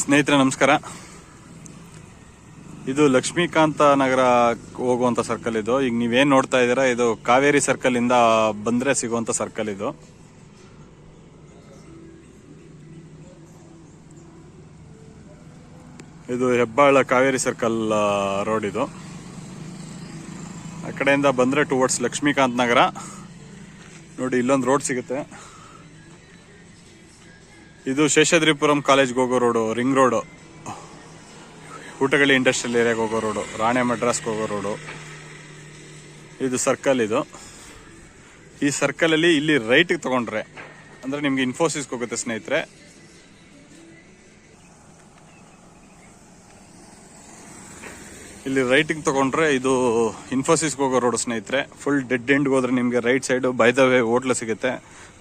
ಸ್ನೇಹಿತರೆ ನಮಸ್ಕಾರ. ಇದು ಲಕ್ಷ್ಮೀಕಾಂತ ನಗರ ಹೋಗುವಂತ ಸರ್ಕಲ್ ಇದು. ಈಗ ನೀವೇನ್ ನೋಡ್ತಾ ಇದ್ದೀರಾ ಇದು ಕಾವೇರಿ ಸರ್ಕಲ್ ಇಂದ ಬಂದ್ರೆ ಸಿಗುವಂತ ಸರ್ಕಲ್ ಇದು. ಇದು ಹೆಬ್ಬಾಳ ಕಾವೇರಿ ಸರ್ಕಲ್ ರೋಡ್ ಇದು. ಆ ಕಡೆಯಿಂದ ಬಂದ್ರೆ ಟುವರ್ಡ್ಸ್ ಲಕ್ಷ್ಮೀಕಾಂತ್ ನಗರ ನೋಡಿ, ಇಲ್ಲೊಂದು ರೋಡ್ ಸಿಗುತ್ತೆ. ಇದು ಶೇಷಾದ್ರಿಪುರಂ ಕಾಲೇಜ್ಗೆ ಹೋಗೋ ರೋಡು, ರಿಂಗ್ ರೋಡು, ಊಟಗಳಿ ಇಂಡಸ್ಟ್ರಿಯಲ್ ಏರಿಯಾಗೆ ಹೋಗೋ ರೋಡು, ರಾಣೆ ಮಡ್ರಾಸ್ಗೆ ಹೋಗೋ ರೋಡು. ಇದು ಸರ್ಕಲ್ ಇದು. ಈ ಸರ್ಕಲಲ್ಲಿ ಇಲ್ಲಿ ರೈಟ್ಗೆ ತಗೊಂಡ್ರೆ ಅಂದರೆ ನಿಮ್ಗೆ ಇನ್ಫೋಸಿಸ್ಗೆ ಹೋಗುತ್ತೆ ಸ್ನೇಹಿತರೆ. ಇಲ್ಲಿ ರೈಟಿಗೆ ತಗೊಂಡ್ರೆ ಇದು ಇನ್ಫೋಸಿಸ್ಗೆ ಹೋಗೋ ರೋಡ್ ಸ್ನೇಹಿತರೆ. ಫುಲ್ ಡೆಡ್ ಎಂಡ್ಗೆ ಹೋದ್ರೆ ನಿಮಗೆ right side by the way hotel ಸಿಗುತ್ತೆ,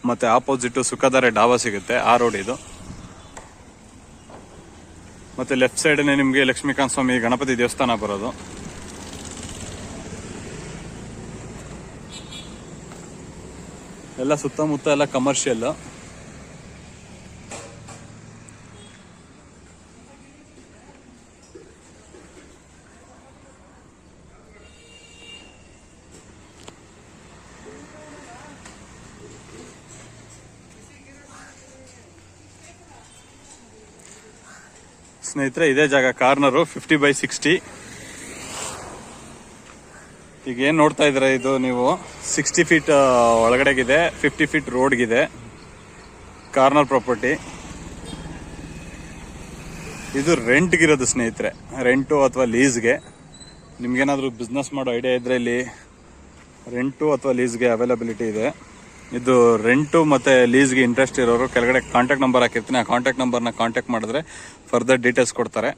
ಮತ್ತೆ ಆಪೋಸಿಟ್ ಸುಖಧಾರೆ ಡಾಬಾ ಸಿಗುತ್ತೆ. ಆ ರೋಡ್ ಇದು. ಮತ್ತೆ ಲೆಫ್ಟ್ ಸೈಡ್ನೇ ನಿಮಗೆ ಲಕ್ಷ್ಮೀಕಾಂತ ಸ್ವಾಮಿ ಗಣಪತಿ ದೇವಸ್ಥಾನ ಬರೋದು. ಎಲ್ಲ ಸುತ್ತಮುತ್ತ ಎಲ್ಲ ಕಮರ್ಷಿಯಲ್. ಸ್ನೇಹಿತರೆ ಇದೇ ಜಾಗ ಕಾರ್ನರು 50/60. ಈಗ ಏನ್ ನೋಡ್ತಾ ಇದ್ದೀರಾ ಇದು ನೀವು 60 ಫೀಟ್ ಒಳಗಡೆಗಿದೆ, 50 ಫೀಟ್ ರೋಡ್ಗಿದೆ. ಕಾರ್ನರ್ ಪ್ರಾಪರ್ಟಿ ಇದು ರೆಂಟ್ಗಿರೋದು ಸ್ನೇಹಿತರೆ. ರೆಂಟು ಅಥವಾ ಲೀಸ್ಗೆ ನಿಮ್ಗೇನಾದ್ರೂ ಬಿಸ್ನೆಸ್ ಮಾಡೋ ಐಡಿಯಾ ಇದ್ರೆ ಇಲ್ಲಿ ರೆಂಟು ಅಥವಾ ಲೀಸ್ಗೆ ಅವೈಲಬಿಲಿಟಿ ಇದೆ. ಇದು ರೆಂಟು ಮತ್ತೆ ಲೀಸ್ಗೆ ಇಂಟ್ರೆಸ್ಟ್ ಇರೋರು ಕೆಳಗಡೆ ಕಾಂಟ್ಯಾಕ್ಟ್ ನಂಬರ್ ಹಾಕಿರ್ತೀನಿ. ಆ ಕಾಂಟ್ಯಾಕ್ಟ್ ನಂಬರ್ನ ಕಾಂಟ್ಯಾಕ್ಟ್ ಮಾಡಿದ್ರೆ ಫರ್ದರ್ ಡೀಟೇಲ್ಸ್ ಕೊಡ್ತಾರೆ.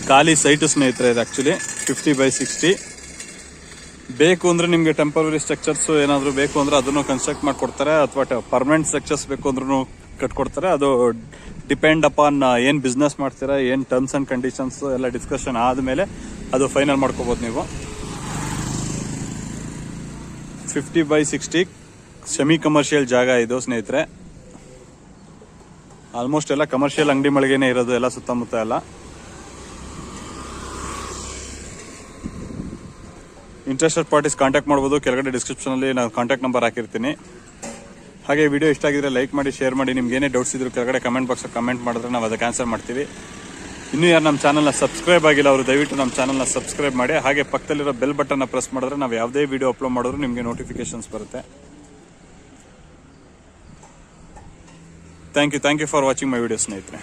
ಖಾಲಿ ಸೈಟು ಸ್ನೇಹಿತರೆ ಇದು. ಆಕ್ಚುಲಿ 50/60 ಬೇಕು ಅಂದ್ರೆ ನಿಮ್ಗೆ ಟೆಂಪರರಿ ಸ್ಟ್ರಕ್ಚರ್ಸ್ ಏನಾದ್ರು ಬೇಕು ಅಂದ್ರೆ ಅದನ್ನು ಕನ್ಸ್ಟ್ರಕ್ಟ್ ಮಾಡ್ಕೊಡ್ತಾರೆ, ಅಥವಾ ಪರ್ಮನೆಂಟ್ ಸ್ಟ್ರಕ್ಚರ್ಸ್ ಬೇಕು ಅಂದ್ರೂ ಕಟ್ಕೊಡ್ತಾರೆ. ಅದು ಡಿಪೆಂಡ್ ಅಪಾನ್ ಏನ್ ಬಿಸ್ನೆಸ್ ಮಾಡ್ತೀರಾ, ಏನ್ ಟರ್ಮ್ಸ್ ಅಂಡ್ ಕಂಡೀಷನ್ಸ್ ಎಲ್ಲ ಡಿಸ್ಕಷನ್ ಆದ್ಮೇಲೆ ಅದು ಫೈನಲ್ ಮಾಡ್ಕೋಬಹುದು ನೀವು. 50/60 ಸೆಮಿ ಕಮರ್ಷಿಯಲ್ ಜಾಗ ಇದು ಸ್ನೇಹಿತರೆ. ಆಲ್ಮೋಸ್ಟ್ ಎಲ್ಲ ಕಮರ್ಷಿಯಲ್ ಅಂಗಡಿ ಮಳಿಗೆನೇ ಇರೋದು ಎಲ್ಲ ಸುತ್ತಮುತ್ತ ಎಲ್ಲ. ಇಂಟ್ರೆಸ್ಟೆಡ್ ಪಾರ್ಟೀಸ್ ಕಾಂಟ್ಯಾಕ್ಟ್ ಮಾಡ್ಬೋದು. ಕೆಳಗಡೆ ಡಿಸ್ಕ್ರಿಪ್ಷನ್ ಅಲ್ಲಿ ನಾನು ಕಾಂಟ್ಯಾಕ್ಟ್ ನಂಬರ್ ಹಾಕಿರ್ತೀನಿ. ಹಾಗೆ ವಿಡಿಯೋ ಇಷ್ಟ ಆಗಿದ್ರೆ ಲೈಕ್ ಮಾಡಿ, ಶೇರ್ ಮಾಡಿ. ನಿಮ್ಗೆ ಏನೇ ಡೌಟ್ಸ್ ಇದ್ರು ಕೆಳಗಡೆ ಕಮೆಂಟ್ ಬಾಕ್ಸ್ ಕಮೆಂಟ್ ಮಾಡಿದ್ರೆ ನಾವು ಅದಕ್ಕೆ ಆನ್ಸರ್ ಮಾಡ್ತೀವಿ. ಇನ್ನೂ ಯಾರು ನಮ್ಮ ಚಾನಲ್ನ ಸಬ್ಸ್ಕ್ರೈಬ್ ಆಗಿಲ್ಲ ಅವರು ದಯವಿಟ್ಟು ನಮ್ಮ ಚಾನಲ್ನ ಸಬ್ಸ್ಕ್ರೈಬ್ ಮಾಡಿ. ಹಾಗೆ ಪಕ್ಕದಲ್ಲಿರೋ ಬೆಲ್ ಬಟನ್ನ ಪ್ರೆಸ್ ಮಾಡಿದ್ರೆ ನಾವು ಯಾವುದೇ ವಿಡಿಯೋ ಅಪ್ಲೋಡ್ ಮಾಡಿದ್ರು ನಿಮಗೆ ನೋಟಿಫಿಕೇಶನ್ಸ್ ಬರುತ್ತೆ. Thank you for watching my video ಸ್ನೇಹಿತರೆ.